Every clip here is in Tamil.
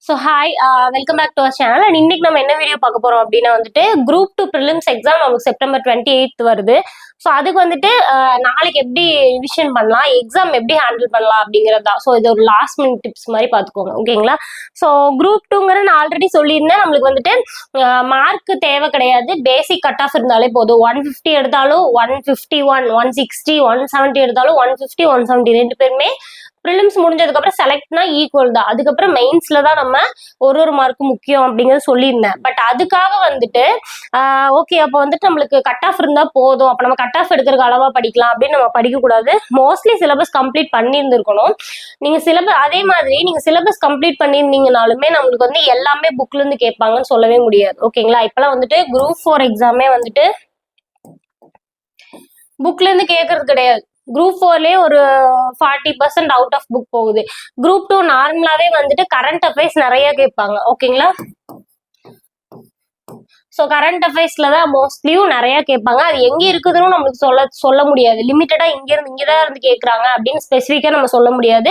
So hi welcome back to our channel. And இன்னைக்கு நம்ம என்ன வீடியோ பார்க்க போறோம் அப்படின்னா வந்துட்டு குரூப் 2 ப்ரிலிம்ஸ் எக்ஸாம் நமக்கு செப்டம்பர் 28 வருது. ஸோ அதுக்கு வந்துட்டு நாளைக்கு எப்படி ரிவிஷன் பண்ணலாம், எக்ஸாம் எப்படி ஹேண்டில் பண்ணலாம் அப்படிங்கிறதா. ஸோ இது ஒரு லாஸ்ட் மினிட் டிப்ஸ் மாதிரி பார்த்துக்கோங்க, ஓகேங்களா? ஸோ குரூப் 2ங்கிற நான் ஆல்ரெடி சொல்லியிருந்தேன், நம்மளுக்கு வந்துட்டு மார்க் தேவை கிடையாது, பேசிக் கட் ஆஃப் இருந்தாலே போதும். 150 எடுத்தாலும் 151, 160, 170 எடுத்தாலும் 150, 170 ரெண்டு பேருமே ப்ரிலிம்ஸ் முடிஞ்சதுக்கு அப்புறம் செலக்ட்னா ஈக்குவல் தான். அதுக்கப்புறம் மெயின்ஸ்ல தான் நம்ம ஒரு மார்க் முக்கியம் அப்படிங்கறது சொல்லியிருந்தேன். பட் அதுக்காக வந்துட்டு ஓகே அப்போ வந்துட்டு நம்மளுக்கு கட் ஆஃப் இருந்தா போதும், அப்ப நம்ம கட் ஆஃப் எடுக்கிறதுக்கு அளவா படிக்கலாம் அப்படின்னு நம்ம படிக்க கூடாது. மோஸ்ட்லி சிலபஸ் கம்ப்ளீட் பண்ணியிருந்திருக்கணும். நீங்க சிலபஸ் அதே மாதிரி நீங்க சிலபஸ் கம்ப்ளீட் பண்ணியிருந்தீங்கனாலுமே நம்மளுக்கு வந்து எல்லாமே புக்ல இருந்து கேட்பாங்கன்னு சொல்லவே முடியாது, ஓகேங்களா? இப்பெல்லாம் வந்துட்டு குரூப் 4 எக்ஸாமே வந்துட்டு புக்ல இருந்து கேட்கறது கிடையாது. குரூப் 4லயே ஒரு 40% அவுட் ஆஃப் புக் போகுது. குரூப் 2 நார்மலாவே வந்துட்டு கரண்ட் அஃபேர்ஸ் நிறைய கேட்பாங்க, ஓகேங்களா? ஸோ கரண்ட் அஃபேர்ஸ்ல தான் மோஸ்ட்லியும் நிறைய கேட்பாங்க. அது எங்க இருக்குதுன்னு நம்மளுக்கு சொல்ல முடியாது. லிமிட்டடா இங்கதான் இருந்து கேட்கறாங்க அப்படின்னு ஸ்பெசிஃபிக்கா நம்ம சொல்ல முடியாது.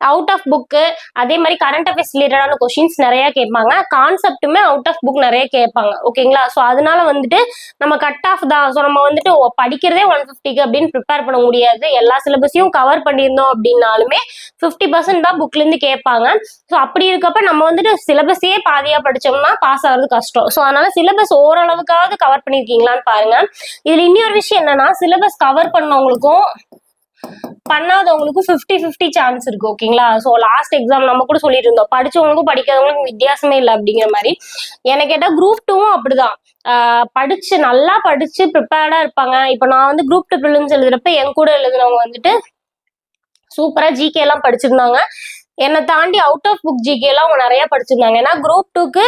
அவுட் ஆஃப் புக்கு அதே மாதிரி கரண்ட் அஃபேர்ஸ் ரிலேட்டடான கொஸ்டின்ஸ் நிறைய கேட்பாங்க. கான்செப்டுமே அவுட் ஆஃப் புக் நிறைய கேட்பாங்க, ஓகேங்களா? ஸோ அதனால வந்துட்டு நம்ம கட் ஆஃப் தான். ஸோ நம்ம வந்துட்டு படிக்கிறதே 150க்கு அப்படின்னு ப்ரிப்பேர் பண்ண முடியாது. எல்லா சிலபஸையும் கவர் பண்ணியிருந்தோம் அப்படின்னாலுமே 50% தான் புக்ல இருந்து கேட்பாங்க. ஸோ அப்படி இருக்கப்ப நம்ம வந்துட்டு சிலபஸையே பாதியா படிச்சோம்னா பாஸ் ஆகிறது கஷ்டம். ஸோ அதனால சிலபஸ் ஓரளவுக்காவது கவர் பண்ணிருக்கீங்களான்னு பாருங்க. இதுல இன்னொரு விஷயம் என்னன்னா, சிலபஸ் கவர் பண்ணவங்களுக்கும் பண்ணாதவங்களுக்கும் 50-50 சான்ஸ் இருக்கு, ஓகேங்களா? ஸோ லாஸ்ட் எக்ஸாம் நம்ம கூட சொல்லிட்டு இருந்தோம், படிச்சவங்களுக்கும் படிக்காதவங்களுக்கும் வித்தியாசமே இல்லை அப்படிங்கிற மாதிரி. எனக்கு கேட்டா குரூப் 2வும் அப்படிதான். நல்லா படிச்சு ப்ரிப்பேர்டா இருப்பாங்க. இப்போ நான் வந்து குரூப் 2 ப்ரிலிம்ஸ் எழுதுறப்ப என் கூட எழுதுனவங்க வந்துட்டு சூப்பரா ஜிகே எல்லாம் படிச்சிருந்தாங்க. என்னை தாண்டி அவுட் ஆஃப் புக் ஜிகே எல்லாம் அவங்க நிறைய படிச்சிருந்தாங்க. ஏன்னா குரூப் 2க்கு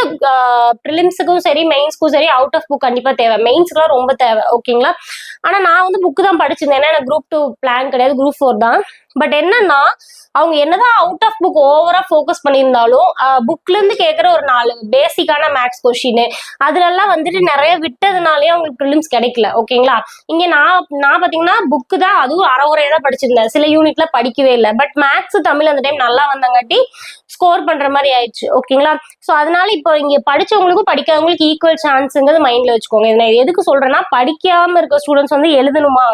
ப்ரிலிம்ஸுக்கும் சரி மெயின்ஸ்க்கும் சரி அவுட் ஆஃப் புக் கண்டிப்பா தேவை, மெயின்ஸ்க்குலாம் ரொம்ப தேவை, ஓகேங்களா? ஆனா நான் வந்து புக்கு தான் படிச்சிருந்தேன். ஏன்னா எனக்கு குரூப் 2 பிளான் கிடையாது, குரூப் 4 தான். பட் என்னன்னா அவங்க என்னதான் அவுட் ஆஃப் புக் ஓவரா ஃபோக்கஸ் பண்ணியிருந்தாலும் புக்ல இருந்து கேட்குற ஒரு 4 பேசிக்கான மேக்ஸ் கொஸ்டின் அதுலெல்லாம் வந்துட்டு நிறைய விட்டதுனாலே அவங்களுக்கு ப்ரிலிம்ஸ் கிடைக்கல, ஓகேங்களா? இங்க நான் பாத்தீங்கன்னா புக்கு தான், அதுவும் அறவுரையா தான் படிச்சிருந்தேன். சில யூனிட்ல படிக்கவே இல்லை. பட் மேக்ஸ் தமிழ் அந்த டைம் நல்லா வந்தங்காட்டி ஸ்கோர் பண்ற மாதிரி ஆயிடுச்சு, ஓகேங்களா? ஸோ அதனால இப்போ இங்க படிச்சவங்களுக்கும் படிக்காதவங்களுக்கு ஈக்குவல் சான்ஸ்ங்கிறது மைண்ட்ல வச்சுக்கோங்க. நான் எதுக்கு சொல்றேன்னா, படிக்காம இருக்க ஸ்டூடெண்ட்ஸ் வந்து எழுதணுமா,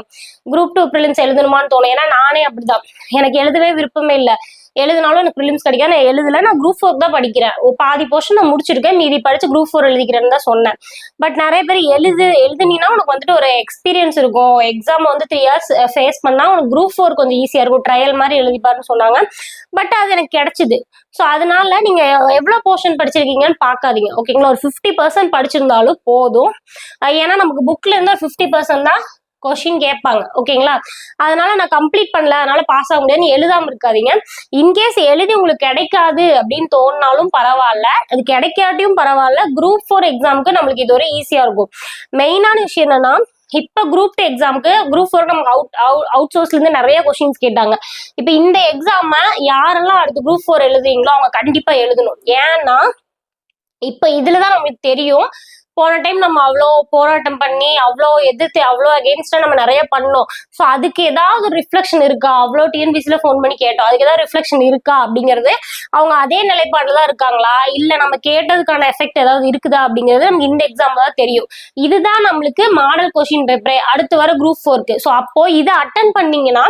குரூப் 2 ப்ரிலிம்ஸ் எழுதணுமான்னு தோணும். ஏன்னா நானே அப்படிதான், எனக்கு எழுதவே விருப்பமே இல்லை. எழுதினாலும் எனக்கு ப்ரிலிம்ஸ் கிடைக்காது. நான் எழுதல, நான் குரூப் 4 தான் படிக்கிறேன். பாதி போர்ஷன் நான் முடிச்சிருக்கேன், மீதி படிச்சு குரூப் 4 எழுதிக்கிறேன்னு தான் சொன்னேன். பட் நிறைய பேர் எழுதுனீங்கன்னா உனக்கு வந்துட்டு ஒரு எக்ஸ்பீரியன்ஸ் இருக்கும், எக்ஸாம் வந்து 3 இயர்ஸ் ஃபேஸ் பண்ணா உனக்கு குரூப் 4 கொஞ்சம் ஈஸியா இருக்கும், ட்ரையல் மாதிரி எழுதிப்பாருன்னு சொன்னாங்க. பட் அது எனக்கு கிடைச்சது. ஸோ அதனால நீங்க எவ்வளவு போர்ஷன் படிச்சிருக்கீங்கன்னு பார்க்காதீங்க, ஓகேங்களா? ஒரு 50% படிச்சிருந்தாலும் போதும். ஏன்னா நமக்கு புக்ல இருந்து ஒரு 50% தான் கொஸ்டின் கேட்பாங்க, ஓகேங்களா? அதனால நான் கம்ப்ளீட் பண்ணல, அதனால பாஸ் ஆக முடியாதுன்னு எழுதாம இருக்காதீங்க. இன்கேஸ் எழுதி உங்களுக்கு கிடைக்காது அப்படின்னு தோணினாலும் பரவாயில்ல, அது கிடைக்காட்டியும் பரவாயில்ல. குரூப் 4 எக்ஸாமுக்கு நம்மளுக்கு இது ஒரு ஈஸியா இருக்கும். மெயினான விஷயம் என்னன்னா, இப்ப குரூப் 2 எக்ஸாமுக்கு குரூப் 4 நமக்கு அவுட் சோர்ஸ்ல இருந்து நிறைய கொஸ்டின்ஸ் கேட்டாங்க. இப்ப இந்த எக்ஸாம யாரெல்லாம் அடுத்து குரூப் 4 எழுதுறீங்களோ அவங்க கண்டிப்பா எழுதணும். ஏன்னா இப்ப இதுலதான் நம்மளுக்கு தெரியும், போன டைம் நம்ம அவ்வளோ போராட்டம் பண்ணி அவ்வளோ எதிர்த்து அவ்வளோ அகேன்ஸ்டா நம்ம நிறைய பண்ணோம். ஸோ அதுக்கு ஏதாவது ரிஃப்ளெக்ஷன் இருக்கா, அவ்வளோ டிஎன்பிசில ஃபோன் பண்ணி கேட்டோம், அதுக்கு ஏதாவது ரிஃப்ளெக்ஷன் இருக்கா அப்படிங்கிறது, அவங்க அதே நிலைப்பாடுல தான் இருக்காங்களா, இல்ல நம்ம கேட்டதுக்கான எஃபெக்ட் ஏதாவது இருக்குதா அப்படிங்கிறது நமக்கு இந்த எக்ஸாம் தான் தெரியும். இதுதான் நம்மளுக்கு மாடல் கொஸ்டின் பேப்பர் அடுத்து வர குரூப் 4க்கு. ஸோ அப்போ இதை அட்டன் பண்ணீங்கன்னா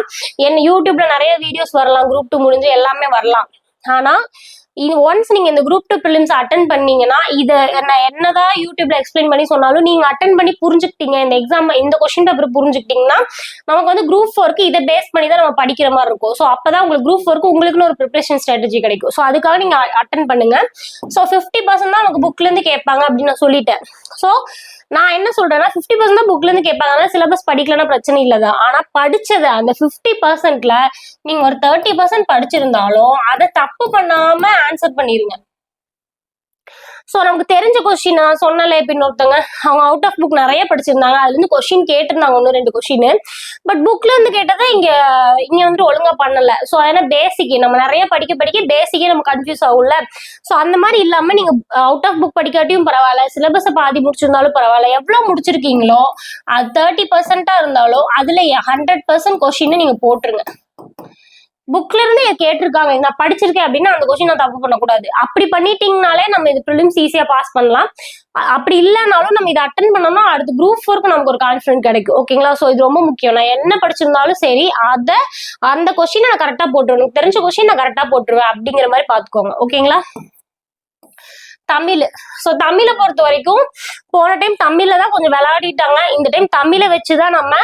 என்ன யூடியூப்ல நிறைய வீடியோஸ் வரலாம், குரூப் 2 முடிஞ்சு எல்லாமே வரலாம். ஆனா ஒன்ஸ் நீங்க இந்த குரூப் 2 ப்ரிலிம்ஸ் அட்டன் பண்ணீங்கன்னா, இதை நான் என்னதான் யூடியூப்ல எக்ஸ்பிளைன் பண்ணி சொன்னாலும் நீங்க அட்டன் பண்ணி புரிஞ்சுக்கிட்டீங்க, இந்த எக்ஸாம் இந்த கொஸ்டின் பேப்பர் புரிஞ்சுக்கிட்டீங்கன்னா நமக்கு வந்து குரூப் 4க்கு இதை பேஸ் பண்ணி தான் நம்ம படிக்கிற மாதிரி இருக்கும். ஸோ அப்பதான் உங்களுக்கு குரூப் 4க்கு உங்களுக்குன்னு ஒரு ப்ரிப்பரேஷன் ஸ்ட்ராட்டஜி கிடைக்கும். ஸோ அதுக்காக நீங்க அட்டன் பண்ணுங்க. ஸோ 50% தான் நமக்கு புக்ல இருந்து கேட்பாங்க அப்படின்னு நான் சொல்லிட்டேன். ஸோ நான் என்ன சொல்றேன்னா, 50% தான் புக்ல இருந்து கேட்பாங்க. அதனால சிலபஸ் படிக்கலன்னா பிரச்சனை இல்லதான். ஆனா படிச்சதை அந்த 50%ல நீங்க ஒரு 30% படிச்சிருந்தாலும் அதை தப்பு பண்ணாம ஆன்சர் பண்ணிருங்க. ஸோ நமக்கு தெரிஞ்ச கொஸ்டின் நான் சொன்னல, இப்ப இன்னொருத்தவங்க அவங்க அவுட் ஆஃப் புக் நிறைய படிச்சிருந்தாங்க, அதுல இருந்து கொஸ்டின் கேட்டிருந்தாங்க 1-2 கொஸ்டின். பட் புக்ல இருந்து கேட்டதை இங்க வந்துட்டு ஒழுங்கா பண்ணல. ஸோ ஏன்னா பேசிக் நம்ம நிறைய படிக்க பேசிக்கே நம்ம கன்ஃபியூஸ் ஆகும்ல. ஸோ அந்த மாதிரி இல்லாம நீங்க அவுட் ஆஃப் புக் படிக்காட்டியும் பரவாயில்ல, சிலபஸை பாதி முடிச்சிருந்தாலும் பரவாயில்ல, எவ்வளவு முடிச்சிருக்கீங்களோ அது 30% இருந்தாலும் அதுல 100% கொஸ்டின் நீங்க போட்டுருங்க. புக்ல இருந்து கேட்டிருக்காங்க நான் படிச்சிருக்கேன் அப்படின்னா அந்த கொஸ்டின் நான் தப்பு பண்ணக்கூடாது. அப்படி பண்ணிட்டீங்கனாலே நம்ம இது ப்ரிலிம்ஸ் ஈஸியா பாஸ் பண்ணலாம். அப்படி இல்லைனாலும் நம்ம இதை அட்டன் பண்ணோம்னா அடுத்து குரூப் 4க்கு நமக்கு ஒரு கான்ஃபிடன்ட் கிடைக்கும். ஓகேங்களா? ஸோ இது ரொம்ப முக்கியம். நான் என்ன படிச்சிருந்தாலும் சரி அந்த கொஸ்டின் நான் கரெக்டா போட்டுருவேன், தெரிஞ்ச கொஸ்டின் நான் கரெக்டா போட்டுருவேன் அப்படிங்கிற மாதிரி பாத்துக்கோங்க. ஓகேங்களா? தமிழ். ஸோ தமிழை பொறுத்த வரைக்கும் போன டைம் தமிழ்ல தான் கொஞ்சம் விளையாடிட்டாங்க. இந்த டைம் தமிழை வச்சுதான் நம்ம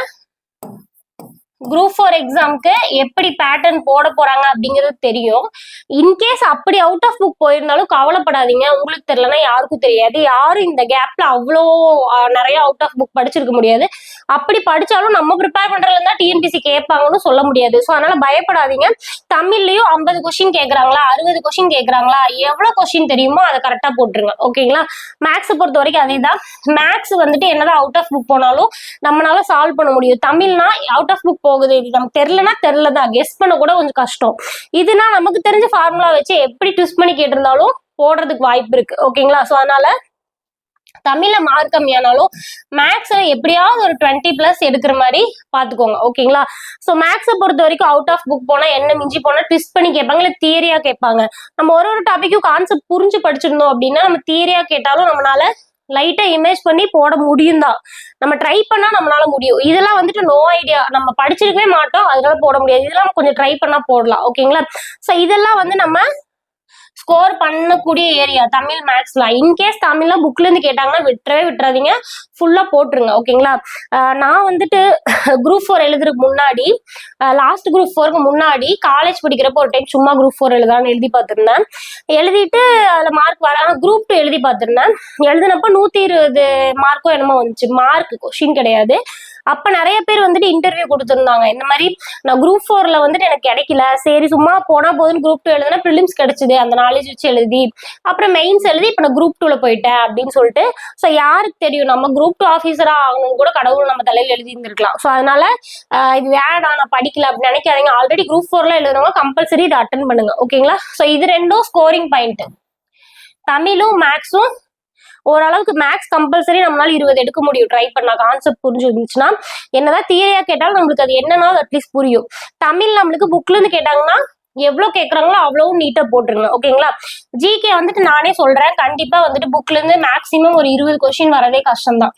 குரூப் 4 எக்ஸாம்க்கு எப்படி பேட்டர்ன் போட போறாங்க அப்படிங்கிறது தெரியும். இன்கேஸ் அப்படி அவுட் ஆஃப் புக் போயிருந்தாலும் கவலைப்படாதீங்க. உங்களுக்கு தெரியலன்னா யாருக்கும் தெரியாது. யாரும் இந்த கேப்ல அவ்வளோ நிறைய அவுட் ஆஃப் புக் படிச்சிருக்க முடியாது. அப்படி படிச்சாலும் நம்ம ப்ரிப்பேர் பண்றதுல இருந்தா டிஎன்பிசி கேட்பாங்கன்னு சொல்ல முடியாது. ஸோ அதனால பயப்படாதீங்க. தமிழ்லயும் 50 கொஸ்டின் கேட்கறாங்களா, 60 கொஸ்டின் கேட்கறாங்களா, எவ்வளவு கொஸ்டின் தெரியுமோ அதை கரெக்டா போட்டுருங்க. ஓகேங்களா? மேக்ஸ் பொறுத்த வரைக்கும் அதே தான். மேக்ஸ் வந்துட்டு என்னதான் அவுட் ஆஃப் புக் போனாலும் நம்மளால சால்வ் பண்ண முடியும். தமிழ்னா அவுட் ஆஃப் புக் போகுது, இது நமக்கு தெரியலன்னா தெரியலதான், கெஸ் பண்ண கூட கொஞ்சம் கஷ்டம். இதுனா நமக்கு தெரிஞ்ச ஃபார்முலா வச்சு எப்படி ட்விஸ்ட் பண்ணி கேட்டிருந்தாலும் போடுறதுக்கு வாய்ப்பு இருக்கு. ஓகேங்களா? ஸோ அதனால தமிழ்ல மார்க் கம்மியானாலும் மேக்ஸ்ல எப்படியாவது ஒரு 20+ எடுக்கிற மாதிரி பாத்துக்கோங்க. ஓகேங்களா? ஸோ மேக்ஸை பொறுத்த வரைக்கும் அவுட் ஆஃப் புக் போனா என்ன மிஞ்சி போனா ட்விஸ்ட் பண்ணி கேட்பாங்க, இல்ல தியரியா கேட்பாங்க. நம்ம ஒரு டாபிக்கும் கான்செப்ட் புரிஞ்சு படிச்சிருந்தோம் அப்படின்னா நம்ம தியரியா கேட்டாலும் நம்மளால லைட்டா இமேஜ் பண்ணி போட முடியும் தான். நம்ம ட்ரை பண்ணா நம்மளால முடியும். இதெல்லாம் வந்துட்டு நோ ஐடியா, நம்ம படிச்சிருக்கவே மாட்டோம், அதனால போட முடியாது. இதெல்லாம் கொஞ்சம் ட்ரை பண்ணா போடலாம். ஓகேங்களா? ஸோ இதெல்லாம் வந்து நம்ம ஸ்கோர் பண்ணக்கூடிய ஏரியா தமிழ் மேக்ஸ்ல. இன்கேஸ் தமிழ்ல புக்ல இருந்து கேட்டாங்கன்னா விட்டுறாதீங்க, ஃபுல்லா போட்டுருங்க. ஓகேங்களா? நான் வந்துட்டு குரூப் 4 எழுதுறதுக்கு முன்னாடி, லாஸ்ட் குரூப் 4க்கு முன்னாடி காலேஜ் படிக்கிறப்போ ஒரு டைம் சும்மா குரூப் 4 எழுதான்னு எழுதி பார்த்திருந்தேன். எழுதிட்டு அதுல மார்க் வர குரூப் 2 எழுதி பார்த்திருந்தேன். எழுதினப்போ 120 மார்க்கோ என்னமோ வந்துச்சு. மார்க் கொஸ்டின் கிடையாது. அப்ப நிறைய பேர் வந்துட்டு இன்டர்வியூ கொடுத்துருந்தாங்க. இந்த மாதிரி நான் குரூப் 4ல வந்துட்டு எனக்கு கிடைக்கல, சரி சும்மா போனா போதுன்னு குரூப் 2 எழுதுனா ப்ரிலிம்ஸ் கிடைச்சது, அந்த நாலேஜ் வச்சு எழுதி அப்புறம் மெயின்ஸ் எழுதி இப்ப நான் குரூப் 2ல போயிட்டேன் அப்படின்னு சொல்லிட்டு. ஸோ யாருக்கு தெரியும், நம்ம குரூப் 2 ஆஃபீஸரா ஆகணும் கூட கடவுள் நம்ம தலையில எழுதி இருந்திருக்கலாம். ஸோ அதனால இது வேணாம் நான் படிக்கல அப்படின்னு நினைக்காதீங்க. ஆல்ரெடி குரூப் 4ல எழுதுறவங்க கம்பல்சரி இதை அட்டன் பண்ணுங்க. ஓகேங்களா? ஸோ இது ரெண்டும் ஸ்கோரிங் பாயிண்ட். தமிழும் மேக்ஸும் ஓரளவுக்கு மேக்ஸ் கம்பல்சரி நம்மளால 20 எடுக்க முடியும் ட்ரை பண்ணா, கான்செப்ட் புரிஞ்சு இருந்துச்சுன்னா. என்னதான் தியரியா கேட்டாலும் நம்மளுக்கு அது என்னன்னா அட்லீஸ்ட் புரியும். தமிழ் நம்மளுக்கு புக்ல இருந்து கேட்டாங்கன்னா எவ்வளவு கேட்கறாங்களோ அவ்வளவு நீட்டா போட்டுருங்க. ஓகேங்களா? ஜிகே வந்துட்டு நானே சொல்றேன், கண்டிப்பா வந்துட்டு புக்ல இருந்து மேக்சிமம் ஒரு 20 கொஸ்டின் வரதே கஷ்டம் தான்.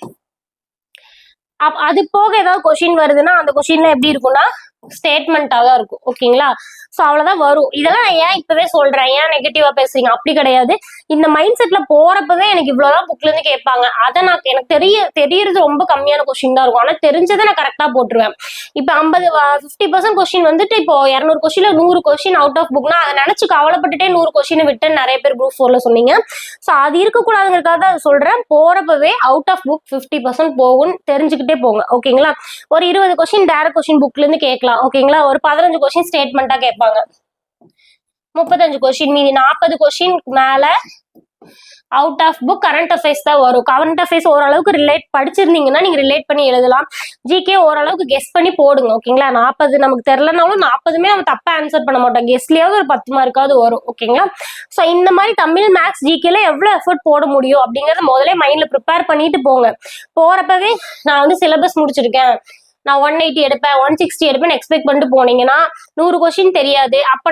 அது போக ஏதாவது கொஸ்டின் வருதுன்னா அந்த கொஸ்டின்ல எப்படி இருக்கும்னா ஸ்டேட்மெண்டா தான் இருக்கும். ஓகேங்களா? ஸோ அவ்வளவுதான் வரும். இதெல்லாம் நான் ஏன் இப்பவே சொல்றேன், ஏன் நெகட்டிவா பேசுறீங்க அப்படி கிடையாது. இந்த மைண்ட் செட்ல போறப்பவே எனக்கு இவ்வளவுதான் புக்ல இருந்து கேட்பாங்க, அதை நான் எனக்கு தெரியறது ரொம்ப கம்மியான கொஸ்டின் தான் இருக்கும். ஆனா தெரிஞ்சதை நான் கரெக்டா போட்டுருவேன். இப்ப 50% கொஸ்டின் வந்துட்டு இப்போ 200 கொஸ்டின்ல 100 கொஸ்டின் அவுட் ஆஃப் புக்னா அதை நினைச்சு கவலைப்பட்டுட்டே 100 கொஸ்டின் விட்டு நிறைய பேர் குரூப் 4ல சொன்னீங்க. ஸோ அது இருக்கக்கூடாதுங்கிறதுக்காக தான் சொல்றேன். போறப்பவே அவுட் ஆஃப் புக் 50% போகும்னு தெரிஞ்சுக்கிட்டே போங்க. ஓகேங்களா? ஒரு 20 கொஸ்டின் டைரக்ட் கொஸ்டின் புக்ல இருந்து கேட்கலாம். ஓகேங்களா? ஒரு 15 கொஸ்டின் ஸ்டேட்மெண்டா கேட்பாங்க. 35 கொஸ்டின், மீதி 40 கொஸ்டின் மேல out of book current affairs தான் வரும். கரண்ட் அஃபேர்ஸ் ஓரளவுக்கு ரிலேட் படிச்சிருந்தீங்கன்னா நீங்க ரிலேட் பண்ணி எழுதலாம். ஜிகே ஓரளவுக்கு கெஸ் பண்ணி போடுங்க. ஓகேங்களா? 40 நமக்கு தெரியலனாலும் 40மே நம்ம தப்பா ஆன்சர் பண்ண மாட்டோம். கெஸ்லயாவது ஒரு 10 மார்க்காவது வரும். ஓகேங்களா? ஸோ இந்த மாதிரி தமிழ் மேக்ஸ் ஜிகேல எவ்வளவு எஃபர்ட் போட முடியும் அப்படிங்கறத முதல்ல மைண்ட்ல ப்ரிப்பேர் பண்ணிட்டு போங்க. போறப்பவே நான் வந்து சிலபஸ் முடிச்சிருக்கேன், நான் 180 எடுப்பேன் 160 எடுப்பேன் எக்ஸ்பெக்ட் பண்ணிட்டு போனீங்கன்னா 100 கொஸ்டின் தெரியாது. அப்ப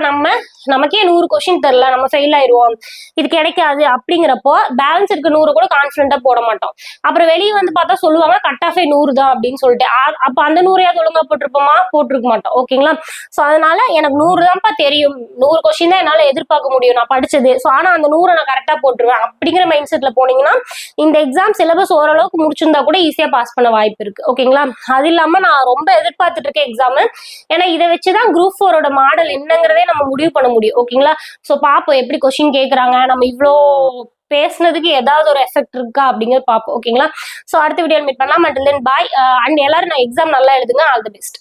நமக்கே 100 கொஸ்டின் தெரியல, நம்ம ஃபெயில் ஆயிடுவோம், இது கிடைக்காது. அப்படிங்கிறப்போ பேலன்ஸ் இருக்க 100 கூட கான்ஃபிடென்ட்டா போட மாட்டோம். அப்புறம் வெளியே வந்து பார்த்தா சொல்லுவாங்க கட் ஆஃபே 100 தான் அப்படின்னு சொல்லிட்டு. அப்ப அந்த 100 ஒழுங்கா போட்டிருக்க மாட்டோம். ஓகேங்களா? ஸோ அதனால எனக்கு 100 தான்ப்பா தெரியும், 100 கொஸ்டின் தான் என்னால எதிர்பார்க்க முடியும் நான் படிச்சது. ஸோ ஆனா அந்த 100 நான் கரெக்டா போட்டுருவேன் அப்படிங்கிற மைண்ட் செட்ல போனீங்கன்னா இந்த எக்ஸாம் சிலபஸ் ஓரளவுக்கு முடிச்சிருந்தா கூட ஈஸியா பாஸ் பண்ண வாய்ப்பு இருக்கு. ஓகேங்களா? அது இல்லாம நான் ரொம்ப எதிர்பார்த்துட்டு இருக்கேன் எக்ஸாம். ஏன்னா இதை வச்சுதான் குரூப் 4ஓட மாடல் என்னங்கிறதே நம்ம முடிவு பண்ண முடியும். ஓகேங்களா? சோ பாப்போம் எப்படி கொஸ்டின் கேக்குறாங்க, நம்ம இவ்வளோ பேசுனதுக்கு ஏதாவது ஒரு எஃபெக்ட் இருக்கா அப்படிங்கிறது பார்ப்போம். ஓகேங்களா? சோ அடுத்த வீடியோ மீட் பண்ணலாம். And then bye. அண்ட் எல்லாரும் நான் எக்ஸாம் நல்லா எழுதுங்க. All the best.